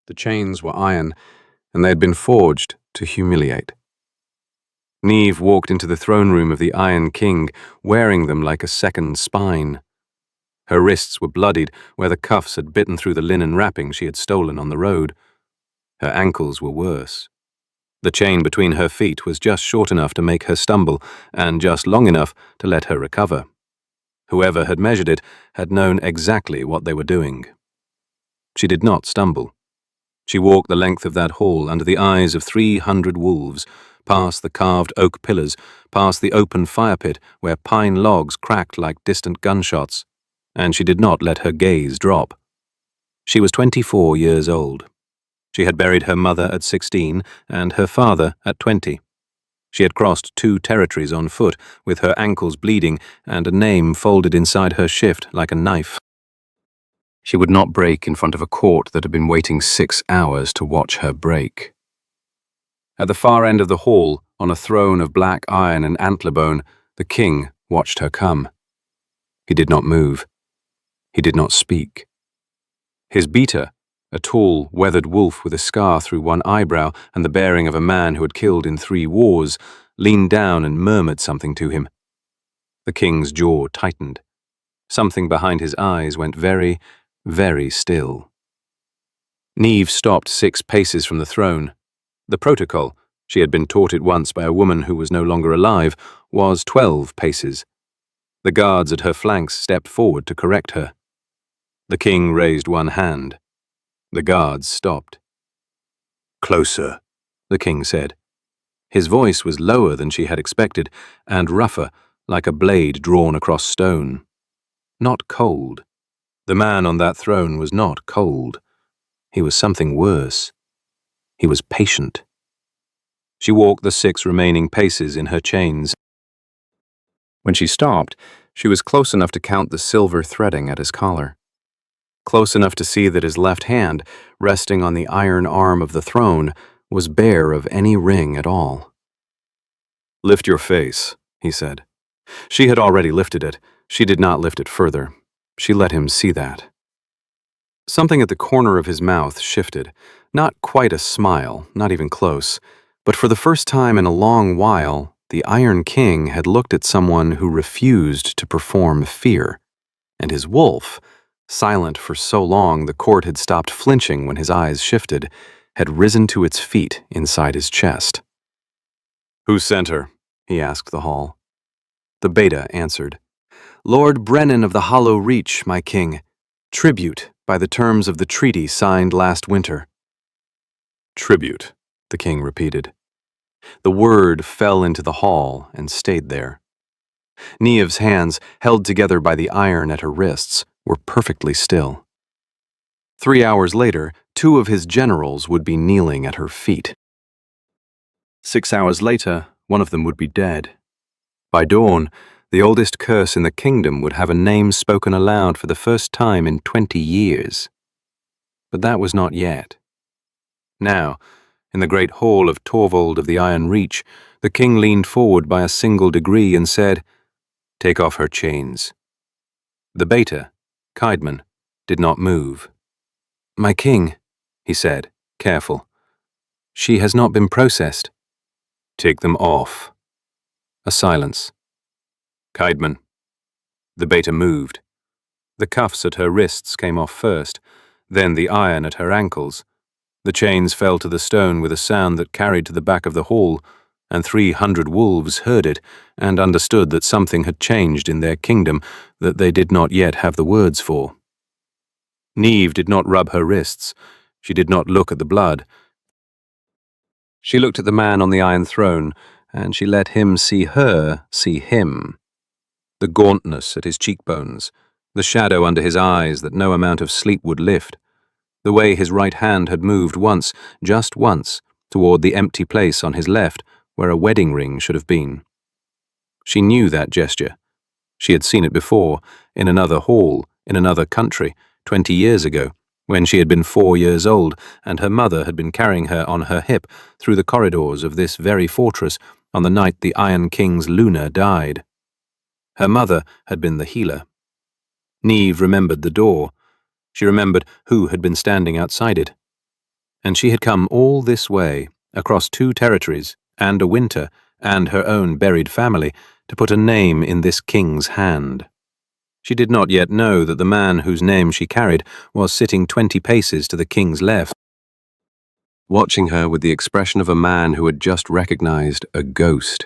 The chains were iron, and they had been forged to humiliate. Neve walked into the throne room of the Iron King, wearing them like a second spine. Her wrists were bloodied where the cuffs had bitten through the linen wrapping she had stolen on the road. Her ankles were worse. The chain between her feet was just short enough to make her stumble, and just long enough to let her recover. Whoever had measured it had known exactly what they were doing. She did not stumble. She walked the length of that hall under the eyes of 300 wolves, past the carved oak pillars, past the open fire pit where pine logs cracked like distant gunshots, and she did not let her gaze drop. She was 24 years old. She had buried her mother at 16 and her father at 20. She had crossed 2 territories on foot, with her ankles bleeding and a name folded inside her shift like a knife. She would not break in front of a court that had been waiting 6 hours to watch her break. At the far end of the hall, on a throne of black iron and antler bone, the king watched her come. He did not move. He did not speak. His beater, a tall, weathered wolf with a scar through one eyebrow and the bearing of a man who had killed in 3 wars, leaned down and murmured something to him. The king's jaw tightened. Something behind his eyes went very, very still. Neve stopped 6 paces from the throne. The protocol, she had been taught it once by a woman who was no longer alive, was 12 paces. The guards at her flanks stepped forward to correct her. The king raised one hand. The guards stopped. "Closer," the king said. His voice was lower than she had expected, and rougher, like a blade drawn across stone. Not cold. The man on that throne was not cold. He was something worse. He was patient. She walked the 6 remaining paces in her chains. When she stopped, she was close enough to count the silver threading at his collar. Close enough to see that his left hand, resting on the iron arm of the throne, was bare of any ring at all. "Lift your face," he said. She had already lifted it. She did not lift it further. She let him see that. Something at the corner of his mouth shifted. Not quite a smile, not even close, but for the first time in a long while, the Iron King had looked at someone who refused to perform fear, and his wolf, silent for so long the court had stopped flinching when his eyes shifted, had risen to its feet inside his chest. "Who sent her?" he asked the hall. The beta answered, "Lord Brennan of the Hollow Reach, my king. Tribute by the terms of the treaty signed last winter." "Tribute," the king repeated. The word fell into the hall and stayed there. Neve's hands, held together by the iron at her wrists, were perfectly still. 3 hours later, 2 of his generals would be kneeling at her feet. 6 hours later, one of them would be dead. By dawn, the oldest curse in the kingdom would have a name spoken aloud for the first time in 20 years. But that was not yet. Now, in the great hall of Torvald of the Iron Reach, the king leaned forward by a single degree and said, "Take off her chains." The beta, Kaidman, did not move. "My king," he said, careful. "She has not been processed." "Take them off." A silence. "Kaidman." The beta moved. The cuffs at her wrists came off first, then the iron at her ankles. The chains fell to the stone with a sound that carried to the back of the hall, and 300 wolves heard it and understood that something had changed in their kingdom that they did not yet have the words for. Neve did not rub her wrists. She did not look at the blood. She looked at the man on the iron throne, and she let him see her see him. The gauntness at his cheekbones, the shadow under his eyes that no amount of sleep would lift, the way his right hand had moved once, just once, toward the empty place on his left where a wedding ring should have been. She knew that gesture. She had seen it before, in another hall, in another country, 20 years ago, when she had been 4 years old and her mother had been carrying her on her hip through the corridors of this very fortress on the night the Iron King's Luna died. Her mother had been the healer. Neve remembered the door. She remembered who had been standing outside it. And she had come all this way, across 2 territories, and a winter, and her own buried family, to put a name in this king's hand. She did not yet know that the man whose name she carried was sitting 20 paces to the king's left, watching her with the expression of a man who had just recognized a ghost.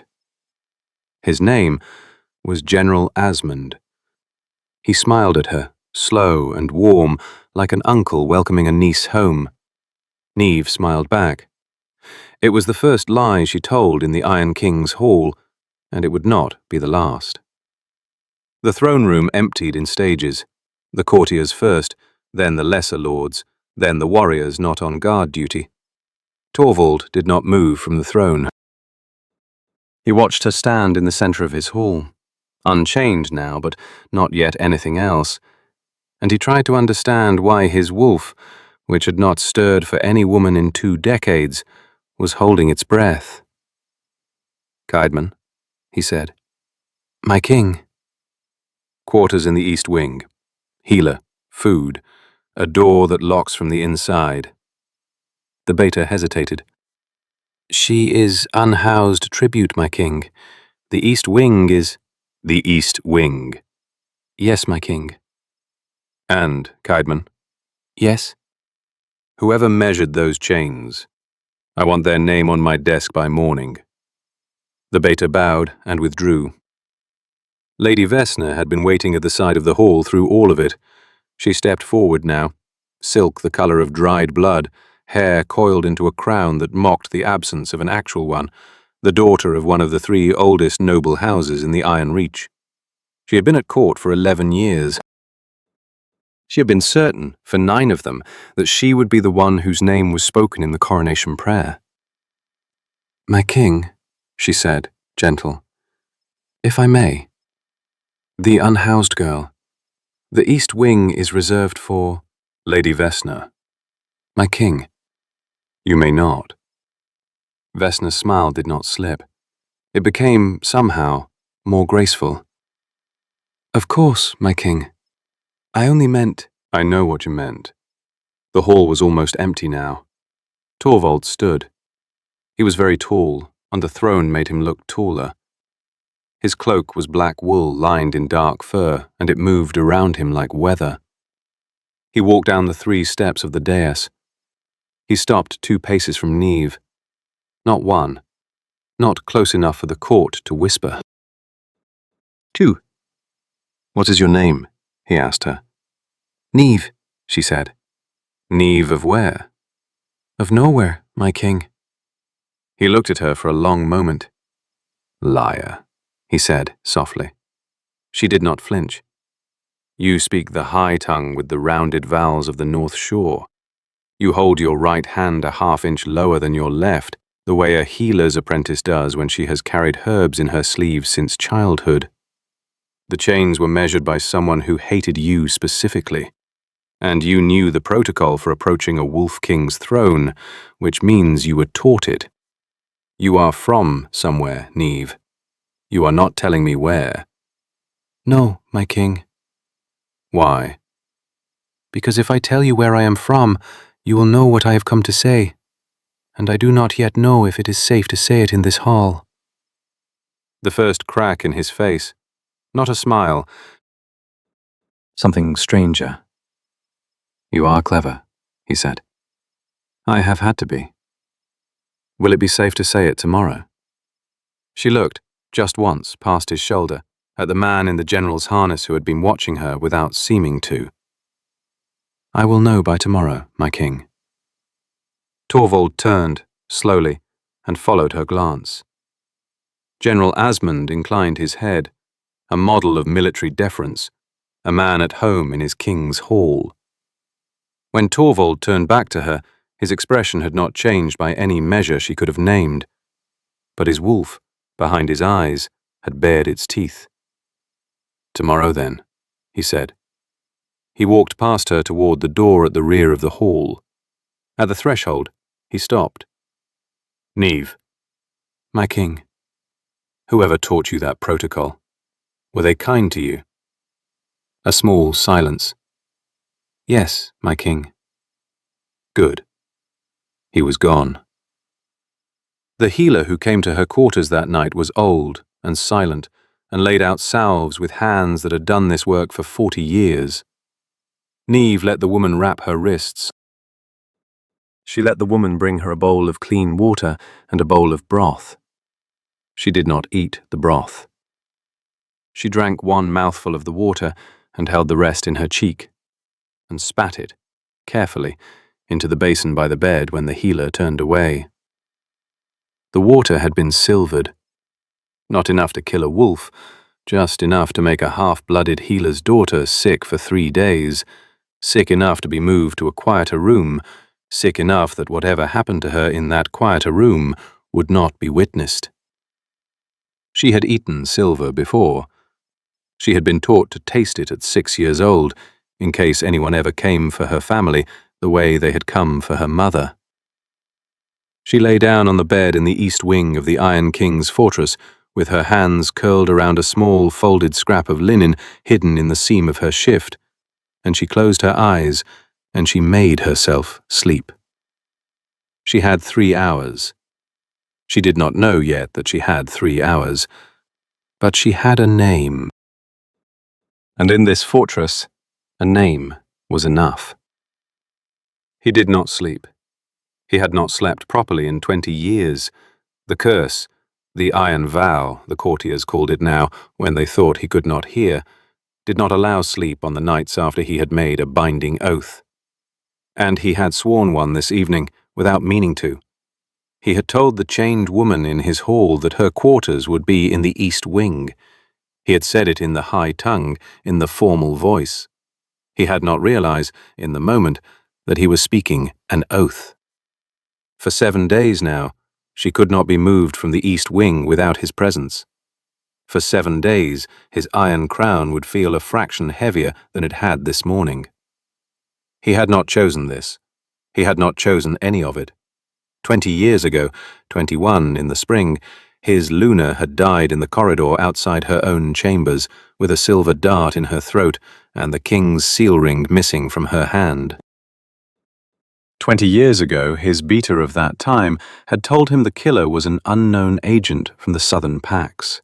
His name was General Asmund. He smiled at her, slow and warm, like an uncle welcoming a niece home. Niamh smiled back. It was the first lie she told in the Iron King's hall, and it would not be the last. The throne room emptied in stages, the courtiers first, then the lesser lords, then the warriors not on guard duty. Torvald did not move from the throne. He watched her stand in the center of his hall, unchained now, but not yet anything else, and he tried to understand why his wolf, which had not stirred for any woman in 2 decades, was holding its breath. "Kaidman," he said. "My king." Quarters in the east wing. Healer, food, a door that locks from the inside. The beta hesitated. "She is unhoused tribute, my king. The east wing is—" "The east wing." "Yes, my king." "And, Kaidman?" "Yes." "Whoever measured those chains, I want their name on my desk by morning." The beta bowed and withdrew. Lady Vesna had been waiting at the side of the hall through all of it. She stepped forward now, silk the color of dried blood, hair coiled into a crown that mocked the absence of an actual one, the daughter of one of the 3 oldest noble houses in the Iron Reach. She had been at court for 11 years. She had been certain, for 9 of them, that she would be the one whose name was spoken in the coronation prayer. "My king," she said, gentle, "if I may. The unhoused girl. The east wing is reserved for—" "Lady Vesna." "My king." "You may not." Vesna's smile did not slip. It became, somehow, more graceful. "Of course, my king. I only meant—" "I know what you meant." The hall was almost empty now. Torvald stood. He was very tall, and the throne made him look taller. His cloak was black wool lined in dark fur, and it moved around him like weather. He walked down the 3 steps of the dais. He stopped 2 paces from Niamh. Not one. Not close enough for the court to whisper. "2. What is your name?" he asked her. "Niamh," she said. "Niamh of where?" "Of nowhere, my king." He looked at her for a long moment. "Liar," he said softly. She did not flinch. "You speak the high tongue with the rounded vowels of the North Shore. You hold your right hand a half-inch lower than your left, the way a healer's apprentice does when she has carried herbs in her sleeves since childhood. The chains were measured by someone who hated you specifically, and you knew the protocol for approaching a Wolf King's throne, which means you were taught it. You are from somewhere, Niamh. You are not telling me where." "No, my king." "Why?" "Because if I tell you where I am from, you will know what I have come to say, and I do not yet know if it is safe to say it in this hall." The first crack in his face, not a smile, something stranger. "You are clever," he said. "I have had to be. Will it be safe to say it tomorrow?" She looked, just once, past his shoulder, at the man in the general's harness who had been watching her without seeming to. "I will know by tomorrow, my king." Torvald turned, slowly, and followed her glance. General Asmund inclined his head, a model of military deference, a man at home in his king's hall. When Torvald turned back to her, his expression had not changed by any measure she could have named, but his wolf, behind his eyes, had bared its teeth. "Tomorrow, then," he said. He walked past her toward the door at the rear of the hall. At the threshold, he stopped. "Niamh." "My king." "Whoever taught you that protocol? Were they kind to you?" A small silence. "Yes, my king." "Good." He was gone. The healer who came to her quarters that night was old and silent and laid out salves with hands that had done this work for 40 years. Neve let the woman wrap her wrists. She let the woman bring her a bowl of clean water and a bowl of broth. She did not eat the broth. She drank one mouthful of the water and held the rest in her cheek, and spat it, carefully, into the basin by the bed when the healer turned away. The water had been silvered. Not enough to kill a wolf, just enough to make a half-blooded healer's daughter sick for 3 days, sick enough to be moved to a quieter room, sick enough that whatever happened to her in that quieter room would not be witnessed. She had eaten silver before. She had been taught to taste it at 6 years old, in case anyone ever came for her family the way they had come for her mother. She lay down on the bed in the east wing of the Iron King's fortress, with her hands curled around a small folded scrap of linen hidden in the seam of her shift, and she closed her eyes, and she made herself sleep. She had 3 hours. She did not know yet that she had 3 hours, but she had a name. And in this fortress, a name was enough. He did not sleep. He had not slept properly in 20 years. The curse, the iron vow, the courtiers called it now, when they thought he could not hear, did not allow sleep on the nights after he had made a binding oath. And he had sworn one this evening, without meaning to. He had told the chained woman in his hall that her quarters would be in the east wing. He had said it in the high tongue, in the formal voice. He had not realized, in the moment, that he was speaking an oath. For 7 days now, she could not be moved from the east wing without his presence. For 7 days, his iron crown would feel a fraction heavier than it had this morning. He had not chosen this. He had not chosen any of it. 20 years ago, 21 in the spring, his Luna had died in the corridor outside her own chambers, with a silver dart in her throat and the king's seal ring missing from her hand. 20 years ago, his beater of that time had told him the killer was an unknown agent from the southern packs.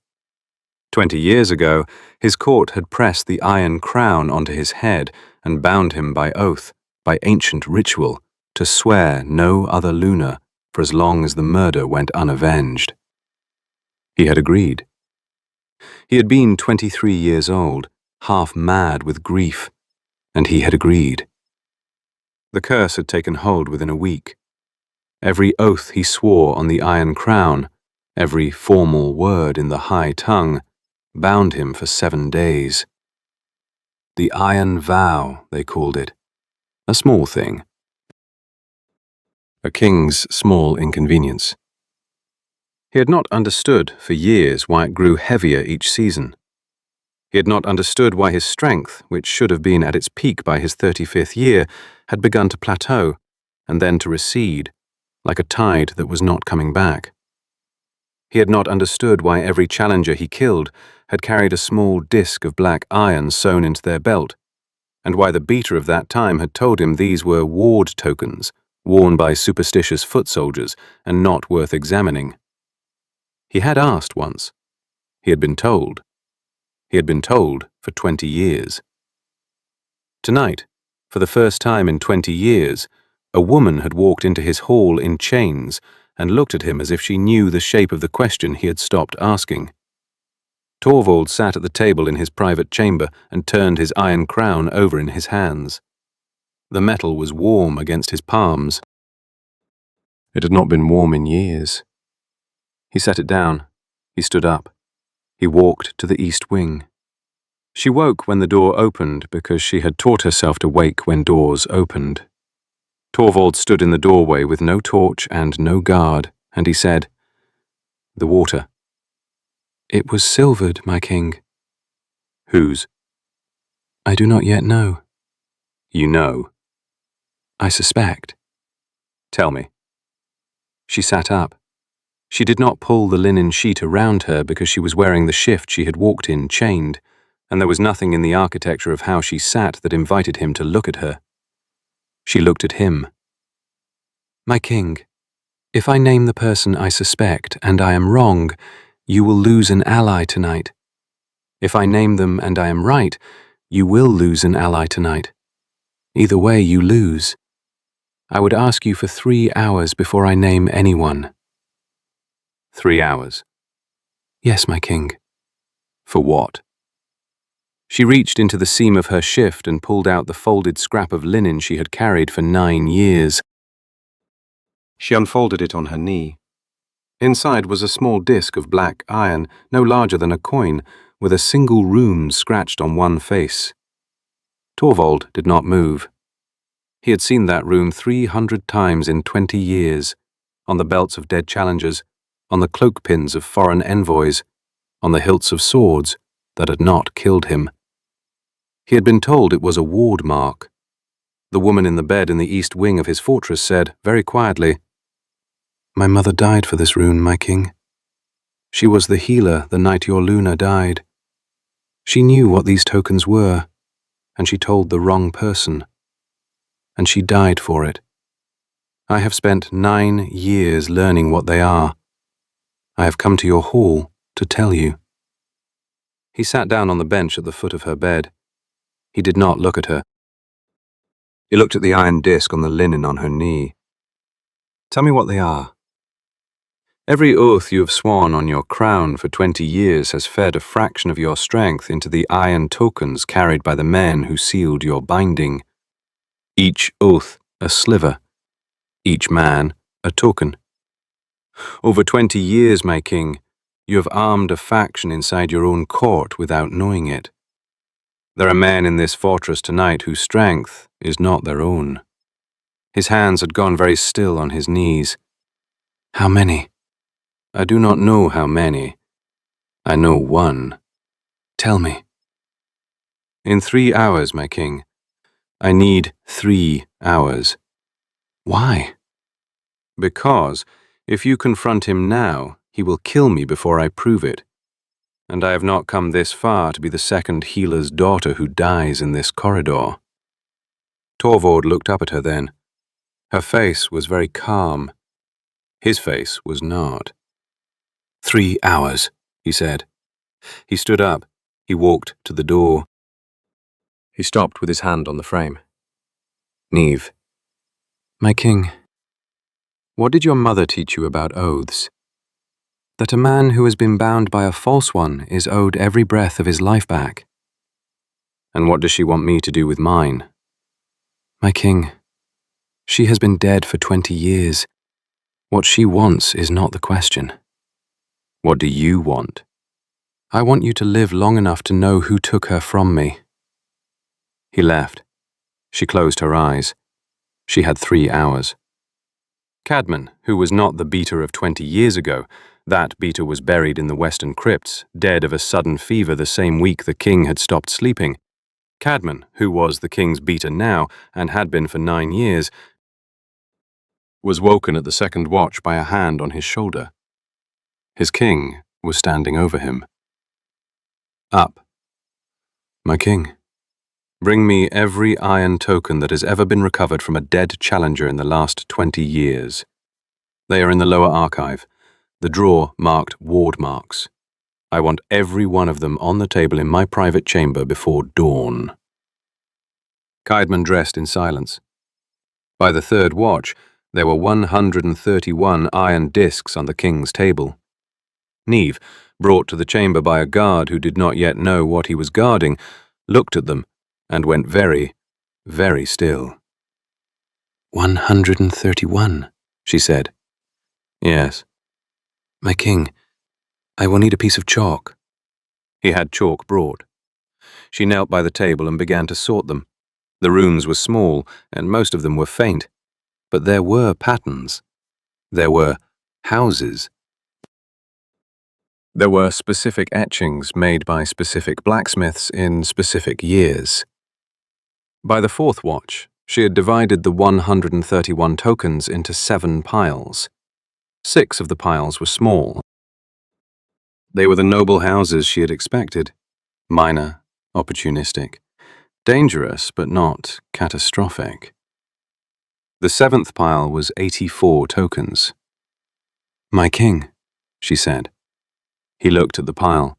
20 years ago, his court had pressed the iron crown onto his head and bound him by oath, by ancient ritual, to swear no other Luna for as long as the murder went unavenged. He had agreed. He had been 23 years old, half mad with grief, and he had agreed. The curse had taken hold within a week. Every oath he swore on the iron crown, every formal word in the high tongue, bound him for 7 days. The iron vow, they called it. A small thing. A king's small inconvenience. He had not understood for years why it grew heavier each season. He had not understood why his strength, which should have been at its peak by his 35th year, had begun to plateau, and then to recede, like a tide that was not coming back. He had not understood why every challenger he killed had carried a small disc of black iron sewn into their belt, and why the beater of that time had told him these were ward tokens, worn by superstitious foot soldiers, and not worth examining. He had asked once. He had been told. He had been told for 20 years. Tonight, for the first time in 20 years, a woman had walked into his hall in chains and looked at him as if she knew the shape of the question he had stopped asking. Torvald sat at the table in his private chamber and turned his iron crown over in his hands. The metal was warm against his palms. It had not been warm in years. He set it down. He stood up. He walked to the east wing. She woke when the door opened because she had taught herself to wake when doors opened. Torvald stood in the doorway with no torch and no guard, and he said, "The water." "It was silvered, my king." "Whose?" "I do not yet know." "You know." "I suspect." "Tell me." She sat up. She did not pull the linen sheet around her because she was wearing the shift she had walked in chained, and there was nothing in the architecture of how she sat that invited him to look at her. She looked at him. My king, if I name the person I suspect and I am wrong, you will lose an ally tonight. If I name them and I am right, you will lose an ally tonight. Either way, you lose. I would ask you for 3 hours before I name anyone. 3 hours? Yes, my king. For what? She reached into the seam of her shift and pulled out the folded scrap of linen she had carried for 9 years. She unfolded it on her knee. Inside was a small disc of black iron, no larger than a coin, with a single rune scratched on one face. Torvald did not move. He had seen that rune 300 times in 20 years, on the belts of dead challengers, on the cloak pins of foreign envoys, on the hilts of swords that had not killed him. He had been told it was a ward mark. The woman in the bed in the east wing of his fortress said, very quietly, "My mother died for this rune, my king. She was the healer the night your Luna died. She knew what these tokens were, and she told the wrong person. And she died for it. I have spent 9 years learning what they are. I have come to your hall to tell you." He sat down on the bench at the foot of her bed. He did not look at her. He looked at the iron disc on the linen on her knee. "Tell me what they are." "Every oath you have sworn on your crown for 20 years has fed a fraction of your strength into the iron tokens carried by the men who sealed your binding. Each oath a sliver, each man a token. Over 20 years, my king, you have armed a faction inside your own court without knowing it. There are men in this fortress tonight whose strength is not their own." His hands had gone very still on his knees. "How many?" "I do not know how many. I know one." "Tell me." "In 3 hours, my king. I need 3 hours." "Why?" "Because, if you confront him now, he will kill me before I prove it. And I have not come this far to be the second healer's daughter who dies in this corridor." Torvald looked up at her then. Her face was very calm. His face was not. 3 hours, he said. He stood up. He walked to the door. He stopped with his hand on the frame. "Neve." "My king, what did your mother teach you about oaths?" "That a man who has been bound by a false one is owed every breath of his life back." "And what does she want me to do with mine?" "My king, she has been dead for 20 years. What she wants is not the question." "What do you want?" "I want you to live long enough to know who took her from me." He left. She closed her eyes. She had 3 hours. Cadman, who was not the beater of 20 years ago, that beater was buried in the western crypts, dead of a sudden fever the same week the king had stopped sleeping. Cadman, who was the king's beater now, and had been for 9 years, was woken at the second watch by a hand on his shoulder. His king was standing over him. "Up." "My king, bring me every iron token that has ever been recovered from a dead challenger in the last 20 years. They are in the lower archive, the drawer marked ward marks. I want every one of them on the table in my private chamber before dawn." Caedmon dressed in silence. By the third watch, there were 131 iron discs on the king's table. Neve, brought to the chamber by a guard who did not yet know what he was guarding, looked at them and went very, very still. 131, she said. "Yes." "My king, I will need a piece of chalk." He had chalk brought. She knelt by the table and began to sort them. The runes were small, and most of them were faint. But there were patterns. There were houses. There were specific etchings made by specific blacksmiths in specific years. By the fourth watch, she had divided the 131 tokens into 7 piles. 6 of the piles were small. They were the noble houses she had expected. Minor, opportunistic, dangerous but not catastrophic. The seventh pile was 84 tokens. "My king," she said. He looked at the pile.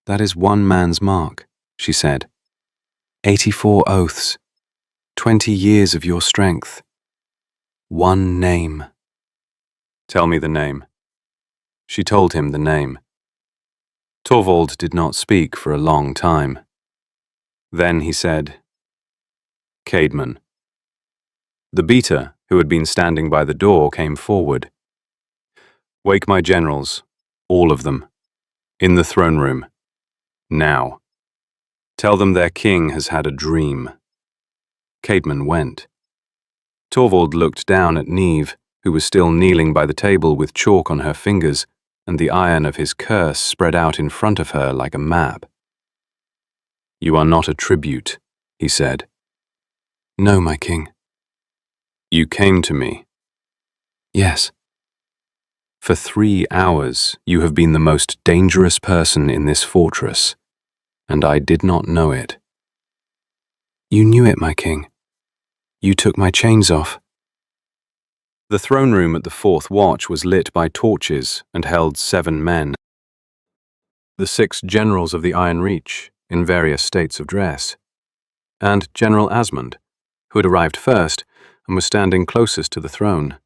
"That is one man's mark," she said. 84 oaths, 20 years of your strength. One name." "Tell me the name." She told him the name. Torvald did not speak for a long time. Then he said, "Caedmon." The beater, who had been standing by the door, came forward. "Wake my generals, all of them, in the throne room, now. Tell them their king has had a dream." Caedmon went. Torvald looked down at Neve, who was still kneeling by the table with chalk on her fingers and the iron of his curse spread out in front of her like a map. "You are not a tribute," he said. "No, my king." "You came to me." "Yes." "For 3 hours you have been the most dangerous person in this fortress, and I did not know it." "You knew it, my king. You took my chains off." The throne room at the fourth watch was lit by torches and held 7 men. The 6 generals of the Iron Reach, in various states of dress, and General Asmund, who had arrived first and was standing closest to the throne.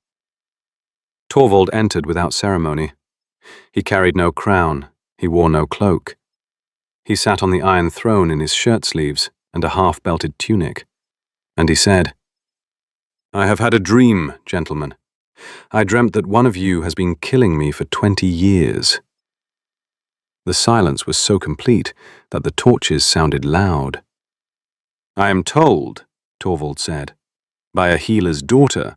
Torvald entered without ceremony. He carried no crown, he wore no cloak. He sat on the iron throne in his shirt sleeves and a half-belted tunic, and he said, "I have had a dream, gentlemen. I dreamt that one of you has been killing me for 20 years. The silence was so complete that the torches sounded loud. "I am told," Torvald said, "by a healer's daughter,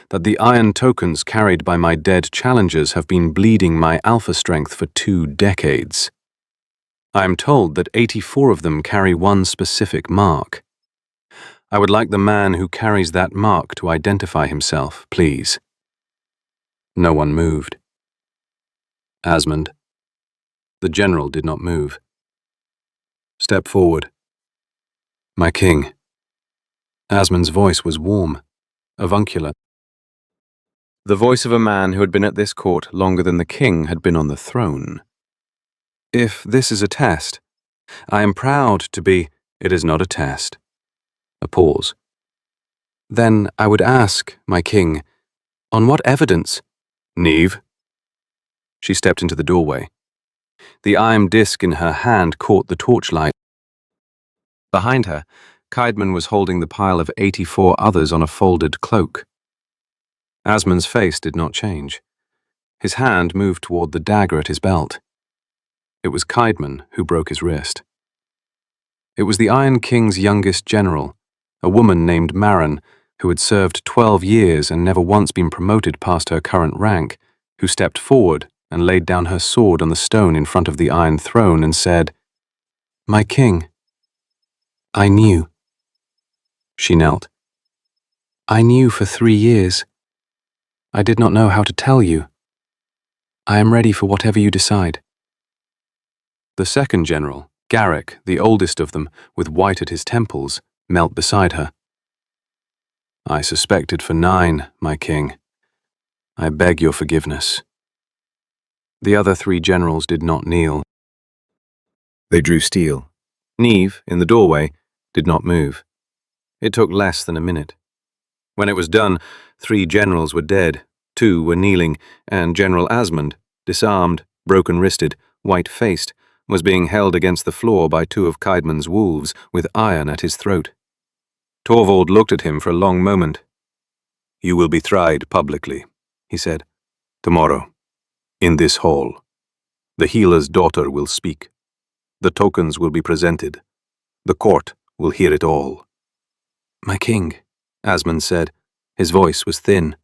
that the iron tokens carried by my dead challengers have been bleeding my alpha strength for 2 decades. I am told that 84 of them carry one specific mark. I would like the man who carries that mark to identify himself, please." No one moved. "Asmund." The general did not move. "Step forward." "My king." Asmund's voice was warm, avuncular. The voice of a man who had been at this court longer than the king had been on the throne. "If this is a test, I am proud to be—" "It is not a test." A pause. "Then I would ask, my king, on what evidence—" "Neve." She stepped into the doorway. The iron disc in her hand caught the torchlight. Behind her, Caedmon was holding the pile of 84 others on a folded cloak. Asmund's face did not change. His hand moved toward the dagger at his belt. It was Caedmon who broke his wrist. It was the Iron King's youngest general, a woman named Marin, who had served 12 years and never once been promoted past her current rank, who stepped forward and laid down her sword on the stone in front of the iron throne and said, "My king, I knew." She knelt. "I knew for 3 years. I did not know how to tell you. I am ready for whatever you decide." The second general, Garrick, the oldest of them, with white at his temples, knelt beside her. "I suspected for 9, my king. I beg your forgiveness." The other 3 generals did not kneel. They drew steel. Neve, in the doorway, did not move. It took less than a minute. When it was done, 3 generals were dead, 2 were kneeling, and General Asmund, disarmed, broken-wristed, white-faced, was being held against the floor by 2 of Caedmon's wolves, with iron at his throat. Torvald looked at him for a long moment. "You will be tried publicly," he said. "Tomorrow, in this hall. The healer's daughter will speak. The tokens will be presented. The court will hear it all." "My king," Asmund said. His voice was thin.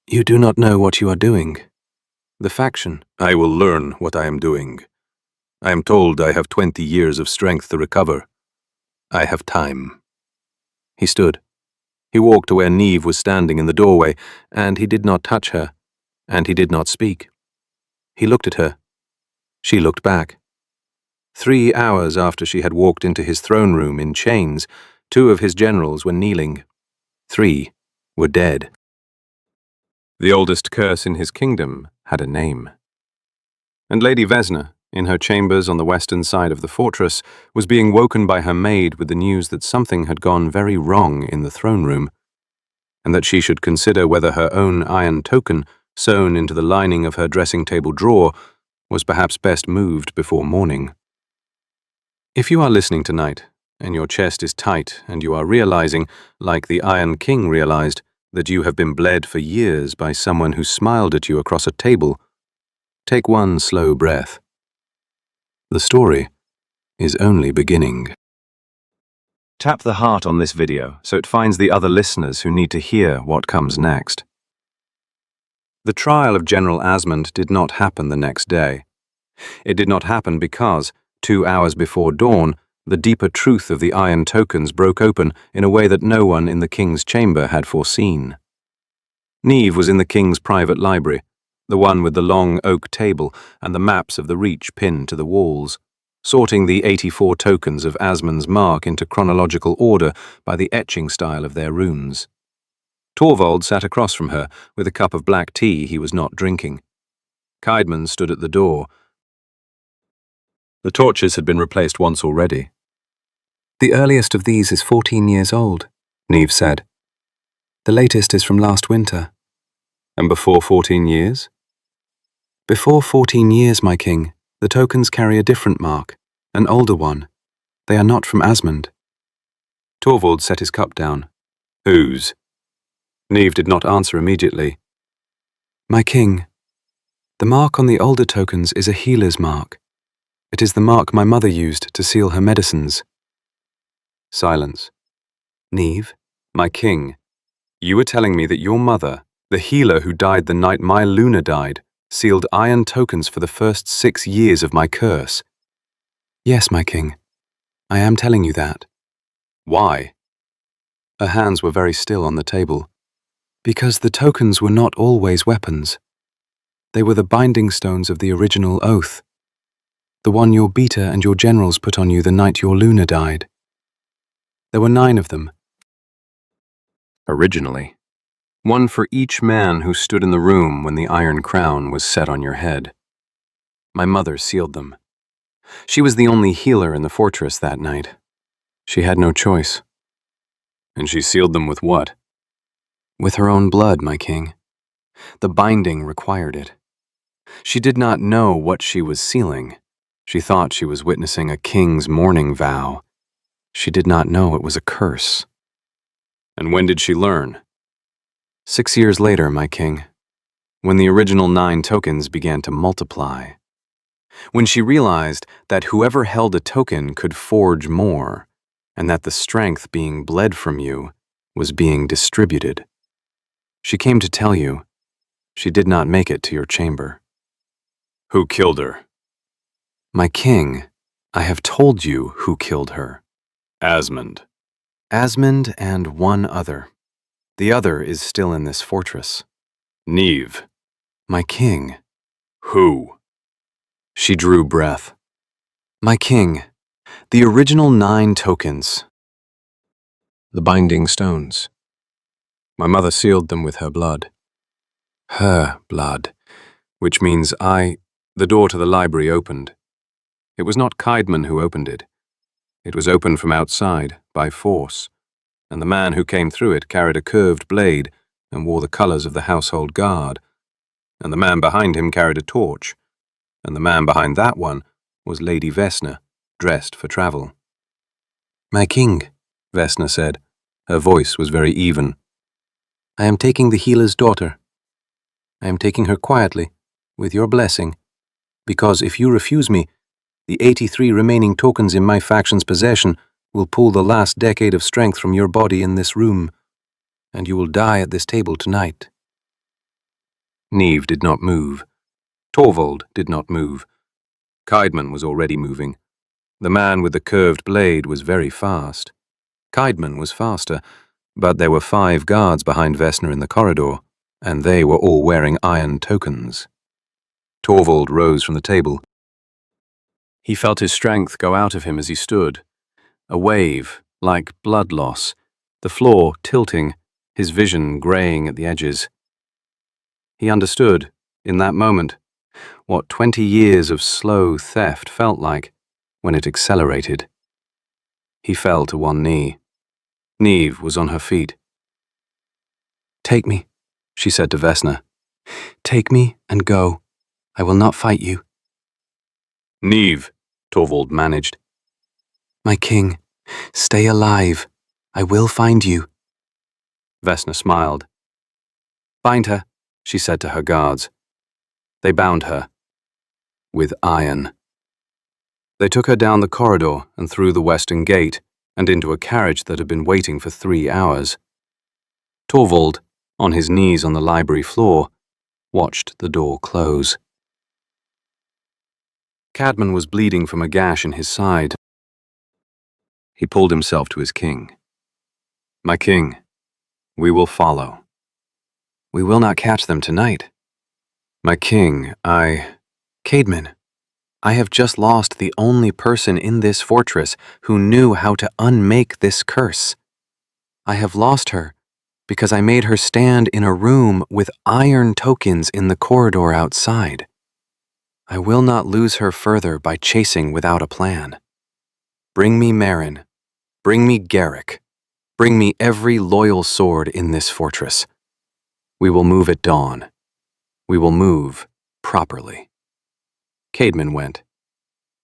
"You do not know what you are doing. The faction—" "I will learn what I am doing. I am told I have 20 years of strength to recover. I have time." He stood. He walked to where Neve was standing in the doorway, and he did not touch her, and he did not speak. He looked at her. She looked back. 3 hours after she had walked into his throne room in chains, 2 of his generals were kneeling. 3 were dead. The oldest curse in his kingdom had a name. And Lady Vesna, in her chambers on the western side of the fortress, was being woken by her maid with the news that something had gone very wrong in the throne room, and that she should consider whether her own iron token, sewn into the lining of her dressing-table drawer, was perhaps best moved before morning. If you are listening tonight, and your chest is tight, and you are realizing, like the Iron King realized, that you have been bled for years by someone who smiled at you across a table, take one slow breath. The story is only beginning. Tap the heart on this video so it finds the other listeners who need to hear what comes next. The trial of General Asmund did not happen the next day. It did not happen because, 2 hours before dawn, the deeper truth of the iron tokens broke open in a way that no one in the king's chamber had foreseen. Neve was in the king's private library, the one with the long oak table and the maps of the Reach pinned to the walls, sorting the 84 tokens of Asmund's mark into chronological order by the etching style of their runes. Torvald sat across from her with a cup of black tea he was not drinking. Kaidman stood at the door. The torches had been replaced once already. "The earliest of these is 14 years old," Neve said. "The latest is from last winter." "And before 14 years?" "Before 14 years, my king, the tokens carry a different mark, an older one. They are not from Asmund." Torvald set his cup down. "Whose?" Neve did not answer immediately. "My king, the mark on the older tokens is a healer's mark. It is the mark my mother used to seal her medicines." Silence. "Neve, my king, you were telling me that your mother, the healer who died the night my Luna died, sealed iron tokens for the first 6 years of my curse." "Yes, my king. I am telling you that." "Why?" Her hands were very still on the table. "Because the tokens were not always weapons. They were the binding stones of the original oath, the one your beater and your generals put on you the night your Luna died. There were 9 of them. Originally. One for each man who stood in the room when the iron crown was set on your head. My mother sealed them. She was the only healer in the fortress that night. She had no choice." "And she sealed them with what?" "With her own blood, my king. The binding required it. She did not know what she was sealing. She thought she was witnessing a king's mourning vow. She did not know it was a curse." "And when did she learn?" 6 years later, my king, when the original 9 tokens began to multiply. When she realized that whoever held a token could forge more, and that the strength being bled from you was being distributed. She came to tell you. She did not make it to your chamber." "Who killed her?" "My king, I have told you who killed her." "Asmund." "Asmund and one other. The other is still in this fortress." "Neve." "My king." "Who?" She drew breath. "My king, the original 9 tokens. The binding stones. My mother sealed them with her blood. Her blood, which means The door to the library opened. It was not Kaidman who opened it. It was opened from outside, by force, and the man who came through it carried a curved blade and wore the colors of the household guard, and the man behind him carried a torch, and the man behind that one was Lady Vesna, dressed for travel." "My king," Vesna said. Her voice was very even. "I am taking the healer's daughter. I am taking her quietly, with your blessing, because if you refuse me, the 83 remaining tokens in my faction's possession will pull the last decade of strength from your body in this room, and you will die at this table tonight." Neve did not move. Torvald did not move. Kaidman was already moving. The man with the curved blade was very fast. Kaidman was faster, but there were 5 guards behind Vesna in the corridor, and they were all wearing iron tokens. Torvald rose from the table. He felt his strength go out of him as he stood. A wave, like blood loss, the floor tilting, his vision graying at the edges. He understood, in that moment, what 20 years of slow theft felt like when it accelerated. He fell to one knee. Neve was on her feet. "Take me," she said to Vesna. "Take me and go. I will not fight you." "Neve," Torvald managed. "My king, stay alive. I will find you." Vesna smiled. "Bind her," she said to her guards. They bound her. With iron. They took her down the corridor and through the western gate and into a carriage that had been waiting for 3 hours. Torvald, on his knees on the library floor, watched the door close. Cadman was bleeding from a gash in his side. He pulled himself to his king. "My king, we will follow." "We will not catch them tonight." "My king, Cadman, I have just lost the only person in this fortress who knew how to unmake this curse. I have lost her because I made her stand in a room with iron tokens in the corridor outside. I will not lose her further by chasing without a plan. Bring me Marin. Bring me Garrick. Bring me every loyal sword in this fortress. We will move at dawn. We will move properly." Cadman went.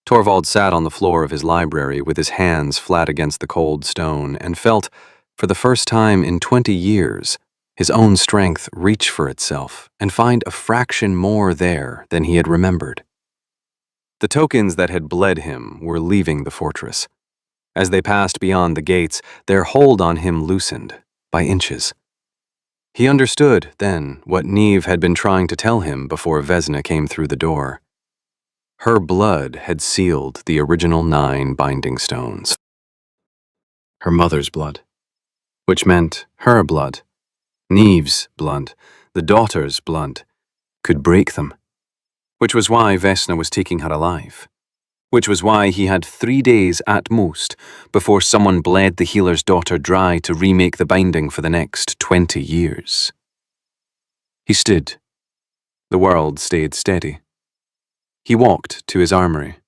Torvald sat on the floor of his library with his hands flat against the cold stone and felt, for the first time in 20 years, his own strength reach for itself and find a fraction more there than he had remembered. The tokens that had bled him were leaving the fortress. As they passed beyond the gates, their hold on him loosened, by inches. He understood, then, what Neve had been trying to tell him before Vesna came through the door. Her blood had sealed the original 9 binding stones. Her mother's blood. Which meant her blood, Neve's blood, the daughter's blood, could break them. Which was why Vesna was taking her alive. Which was why he had 3 days at most before someone bled the healer's daughter dry to remake the binding for the next 20 years. He stood. The world stayed steady. He walked to his armory.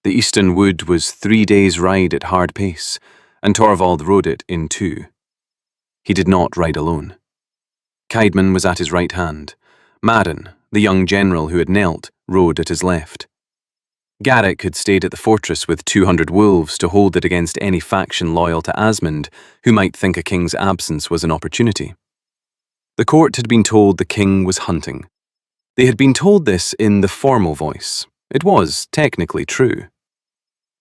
The eastern wood was 3 days' ride at hard pace, and Torvald rode it in 2. He did not ride alone. Caedmon was at his right hand. Madden, the young general who had knelt, rode at his left. Garrick had stayed at the fortress with 200 wolves to hold it against any faction loyal to Asmund, who might think a king's absence was an opportunity. The court had been told the king was hunting. They had been told this in the formal voice. It was technically true.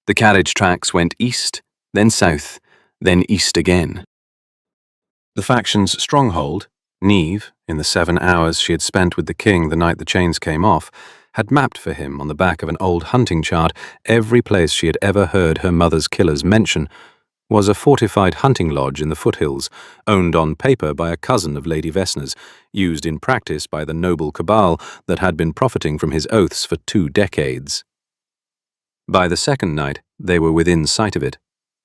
The carriage tracks went east, then south, then east again. The faction's stronghold, Neve, in the 7 hours she had spent with the king the night the chains came off, had mapped for him on the back of an old hunting chart every place she had ever heard her mother's killers mention, was a fortified hunting lodge in the foothills, owned on paper by a cousin of Lady Vesna's, used in practice by the noble cabal that had been profiting from his oaths for 2 decades. By the second night, they were within sight of it.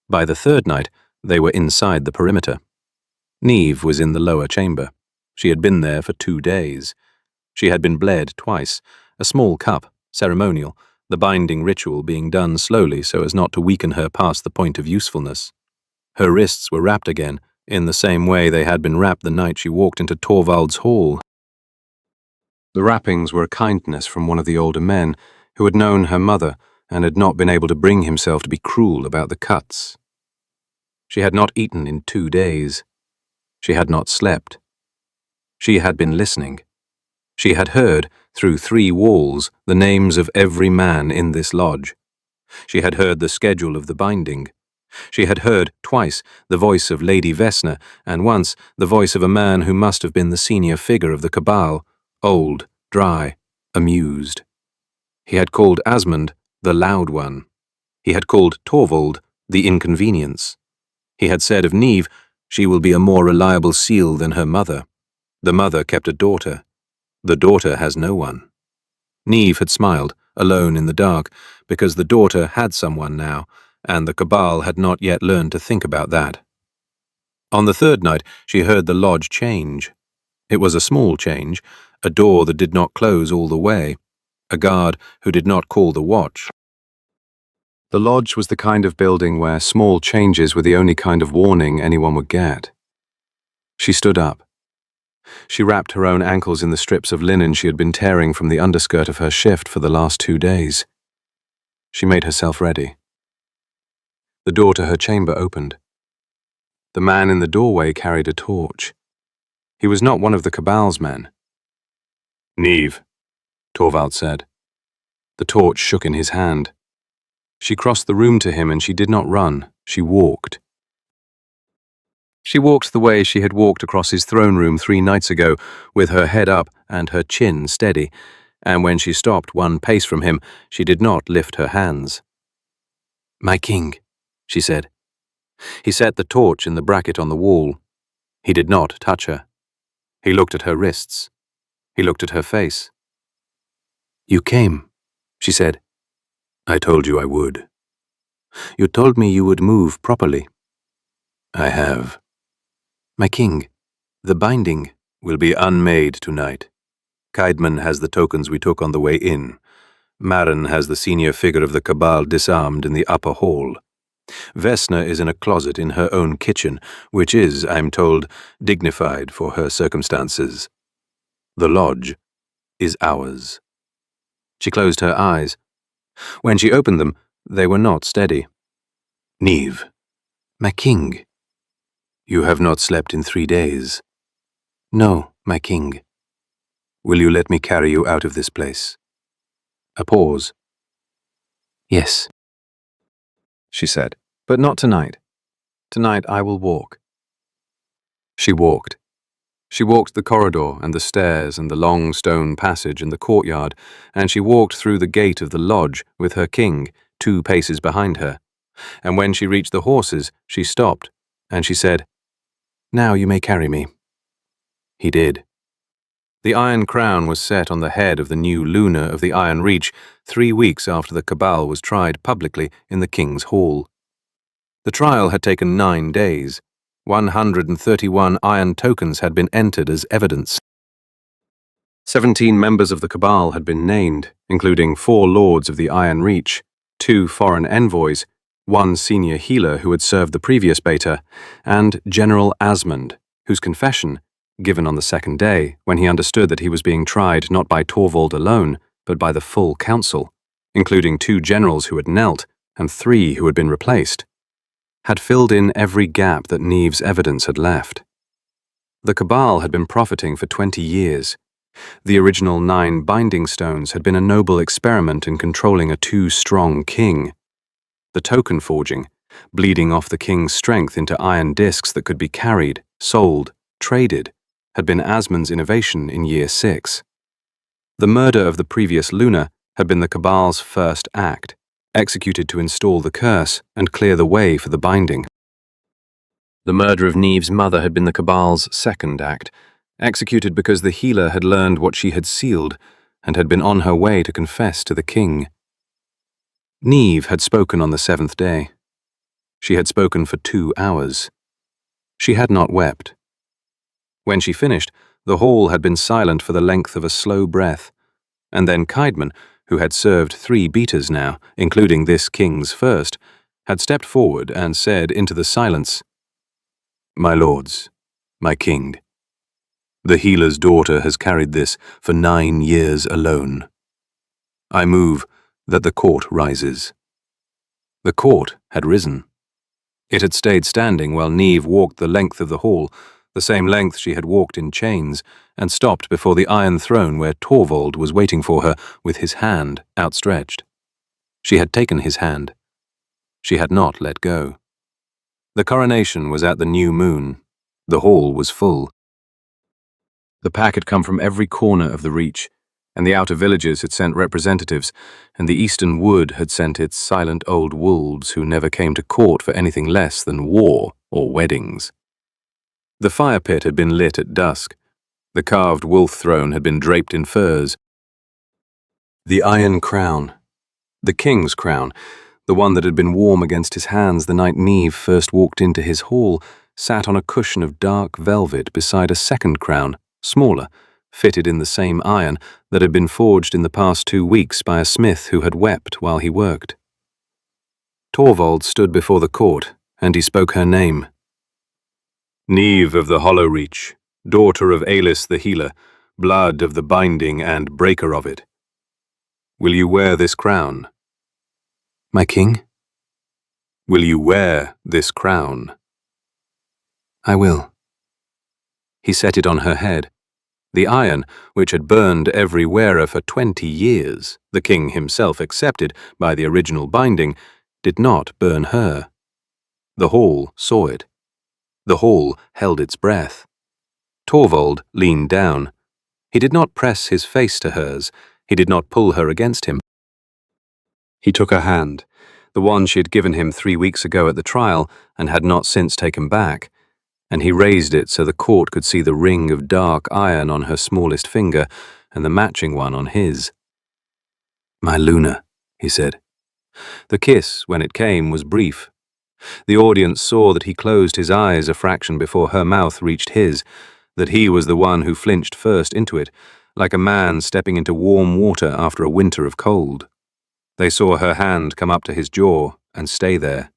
By the third night, they were inside the perimeter. Neve was in the lower chamber. She had been there for 2 days. She had been bled twice, a small cup, ceremonial, the binding ritual being done slowly so as not to weaken her past the point of usefulness. Her wrists were wrapped again, in the same way they had been wrapped the night she walked into Torvald's hall. The wrappings were a kindness from one of the older men who had known her mother and had not been able to bring himself to be cruel about the cuts. She had not eaten in 2 days. She had not slept. She had been listening. She had heard, through 3 walls, the names of every man in this lodge. She had heard the schedule of the binding. She had heard, twice, the voice of Lady Vesna, and once the voice of a man who must have been the senior figure of the cabal, old, dry, amused. He had called Asmund the Loud One. He had called Torvald the Inconvenience. He had said of Neve, she will be a more reliable seal than her mother. The mother kept a daughter. The daughter has no one. Neve had smiled, alone in the dark, because the daughter had someone now, and the cabal had not yet learned to think about that. On the third night, she heard the lodge change. It was a small change, a door that did not close all the way, a guard who did not call the watch. The lodge was the kind of building where small changes were the only kind of warning anyone would get. She stood up. She wrapped her own ankles in the strips of linen she had been tearing from the underskirt of her shift for the last 2 days. She made herself ready. The door to her chamber opened. The man in the doorway carried a torch. He was not one of the Cabal's men. "Neve," Torvald said. The torch shook in his hand. She crossed the room to him and she did not run, she walked. She walked the way she had walked across his throne room 3 nights ago, with her head up and her chin steady, and when she stopped 1 pace from him, she did not lift her hands. "My king," she said. He set the torch in the bracket on the wall. He did not touch her. He looked at her wrists. He looked at her face. "You came," she said. "I told you I would. You told me you would move properly." "I have." "My king, the binding will be unmade tonight. Kaidman has the tokens we took on the way in. Marin has the senior figure of the Cabal disarmed in the upper hall. Vesna is in a closet in her own kitchen, which is, I'm told, dignified for her circumstances. The lodge is ours." She closed her eyes. When she opened them, they were not steady. "Neve." "My king." "You have not slept in 3 days." "No, my king." "Will you let me carry you out of this place?" A pause. "Yes," she said, "but not tonight. Tonight I will walk." She walked. She walked the corridor and the stairs and the long stone passage and the courtyard, and she walked through the gate of the lodge with her king 2 paces behind her. And when she reached the horses, she stopped, and she said, "Now you may carry me." He did. The iron crown was set on the head of the new Luna of the Iron Reach 3 weeks after the Cabal was tried publicly in the King's Hall. The trial had taken 9 days. 131 iron tokens had been entered as evidence. 17 members of the Cabal had been named, including 4 lords of the Iron Reach, 2 foreign envoys, 1 senior healer who had served the previous beta, and General Asmund, whose confession, given on the 2nd day, when he understood that he was being tried not by Torvald alone, but by the full council, including 2 generals who had knelt and 3 who had been replaced, had filled in every gap that Neve's evidence had left. The Cabal had been profiting for 20 years. The original 9 binding stones had been a noble experiment in controlling a too strong king. The token forging, bleeding off the king's strength into iron discs that could be carried, sold, traded, had been Asmund's innovation in year 6. The murder of the previous Luna had been the Cabal's first act, executed to install the curse and clear the way for the binding. The murder of Neve's mother had been the Cabal's second act, executed because the healer had learned what she had sealed and had been on her way to confess to the king. Neve had spoken on the 7th day. She had spoken for 2 hours. She had not wept. When she finished, the hall had been silent for the length of a slow breath, and then Kaidman, who had served 3 beaters now, including this king's first, had stepped forward and said into the silence, "My lords, my king, the healer's daughter has carried this for 9 years alone. I move that the court rises." The court had risen. It had stayed standing while Neve walked the length of the hall, the same length she had walked in chains, and stopped before the iron throne where Torvald was waiting for her with his hand outstretched. She had taken his hand. She had not let go. The coronation was at the new moon. The hall was full. The pack had come from every corner of the Reach, and the outer villages had sent representatives, and the eastern wood had sent its silent old wolves who never came to court for anything less than war or weddings. The fire pit had been lit at dusk. The carved wolf throne had been draped in furs. The iron crown, the king's crown, the one that had been warm against his hands the night Neve first walked into his hall, sat on a cushion of dark velvet beside a second crown, smaller, fitted in the same iron that had been forged in the past 2 weeks by a smith who had wept while he worked. Torvald stood before the court, and he spoke her name. Neve of the Hollow Reach, daughter of Alis the Healer, blood of the binding and breaker of it. Will you wear this crown? My king? Will you wear this crown? I will. He set it on her head. The iron, which had burned every wearer for 20 years, the king himself accepted by the original binding, did not burn her. The hall saw it. The hall held its breath. Torvald leaned down. He did not press his face to hers. He did not pull her against him. He took her hand, the one she had given him 3 weeks ago at the trial and had not since taken back, and he raised it so the court could see the ring of dark iron on her smallest finger and the matching one on his. My Luna, he said. The kiss, when it came, was brief. The audience saw that he closed his eyes a fraction before her mouth reached his, that he was the one who flinched first into it, like a man stepping into warm water after a winter of cold. They saw her hand come up to his jaw and stay there.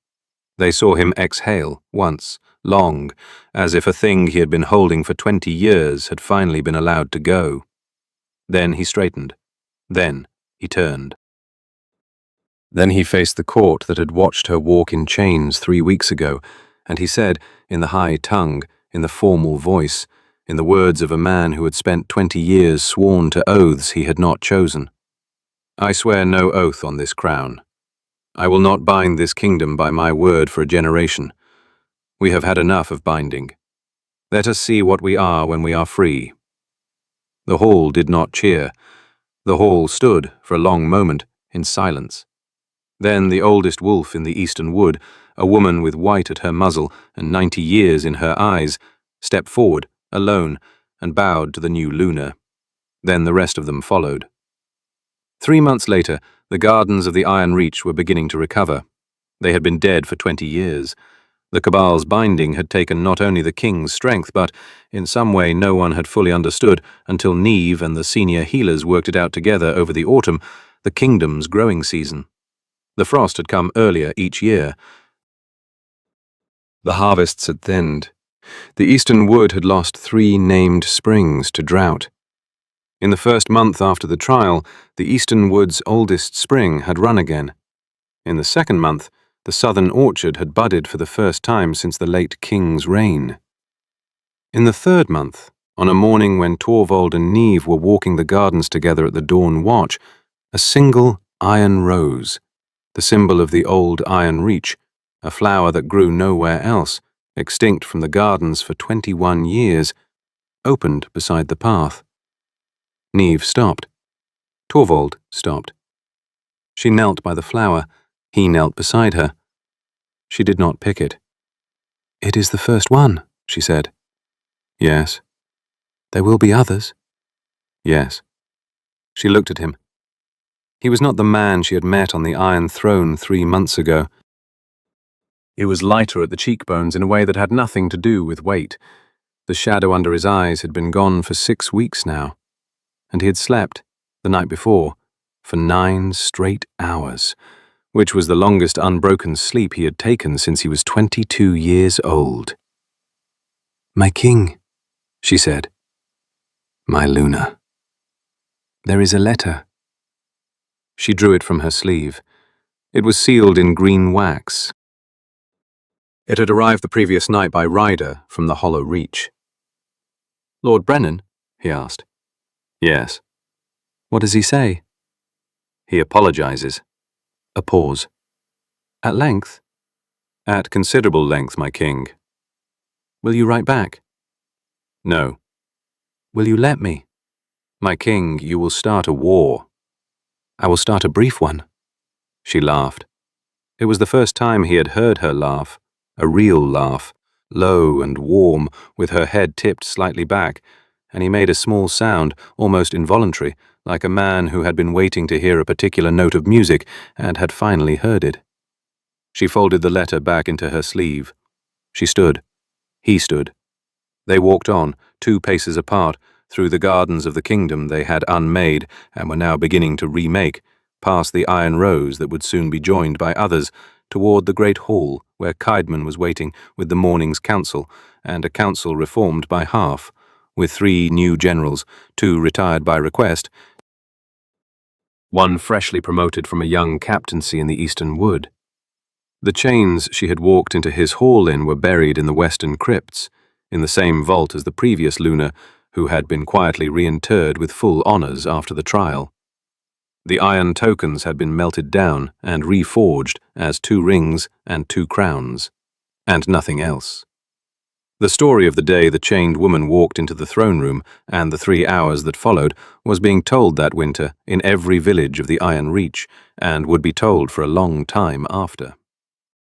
They saw him exhale, once, long, as if a thing he had been holding for 20 years had finally been allowed to go. Then he straightened. Then he turned. Then he faced the court that had watched her walk in chains 3 weeks ago, and he said, in the high tongue, in the formal voice, in the words of a man who had spent 20 years sworn to oaths he had not chosen, I swear no oath on this crown. I will not bind this kingdom by my word for a generation. We have had enough of binding. Let us see what we are when we are free. The hall did not cheer. The hall stood, for a long moment, in silence. Then the oldest wolf in the eastern wood, a woman with white at her muzzle and 90 years in her eyes, stepped forward, alone, and bowed to the new Luna. Then the rest of them followed. 3 months later, the gardens of the Iron Reach were beginning to recover. They had been dead for 20 years. The Cabal's binding had taken not only the king's strength, but, in some way no one had fully understood until Neve and the senior healers worked it out together over the autumn, the kingdom's growing season. The frost had come earlier each year. The harvests had thinned. The eastern wood had lost 3 named springs to drought. In the first month after the trial, the eastern wood's oldest spring had run again. In the second month, the southern orchard had budded for the first time since the late king's reign. In the third month, on a morning when Torvald and Neve were walking the gardens together at the dawn watch, a single iron rose, the symbol of the old Iron Reach, a flower that grew nowhere else, extinct from the gardens for 21 years, opened beside the path. Neve stopped. Torvald stopped. She knelt by the flower. He knelt beside her. She did not pick it. It is the first one, she said. Yes. There will be others. Yes. She looked at him. He was not the man she had met on the Iron Throne 3 months ago. He was lighter at the cheekbones in a way that had nothing to do with weight. The shadow under his eyes had been gone for 6 weeks now, and he had slept, the night before, for 9 straight hours, which was the longest unbroken sleep he had taken since he was 22 years old. My king, she said. My Luna. There is a letter. She drew it from her sleeve. It was sealed in green wax. It had arrived the previous night by rider from the Hollow Reach. Lord Brennan? He asked. Yes. What does he say? He apologizes. A pause. At length? At considerable length, my king. Will you write back? No. Will you let me? My king, you will start a war. I will start a brief one. She laughed. It was the first time he had heard her laugh, a real laugh, low and warm, with her head tipped slightly back, and he made a small sound, almost involuntary, like a man who had been waiting to hear a particular note of music and had finally heard it. She folded the letter back into her sleeve. She stood. He stood. They walked on, 2 paces apart, through the gardens of the kingdom they had unmade and were now beginning to remake, past the iron rows that would soon be joined by others, toward the great hall where Caedmon was waiting with the morning's council, and a council reformed by half, with 3 new generals, 2 retired by request, one freshly promoted from a young captaincy in the Eastern Wood. The chains she had walked into his hall in were buried in the western crypts, in the same vault as the previous Luna, who had been quietly reinterred with full honours after the trial. The iron tokens had been melted down and reforged as 2 rings and 2 crowns, and nothing else. The story of the day the chained woman walked into the throne room and the 3 hours that followed was being told that winter in every village of the Iron Reach, and would be told for a long time after.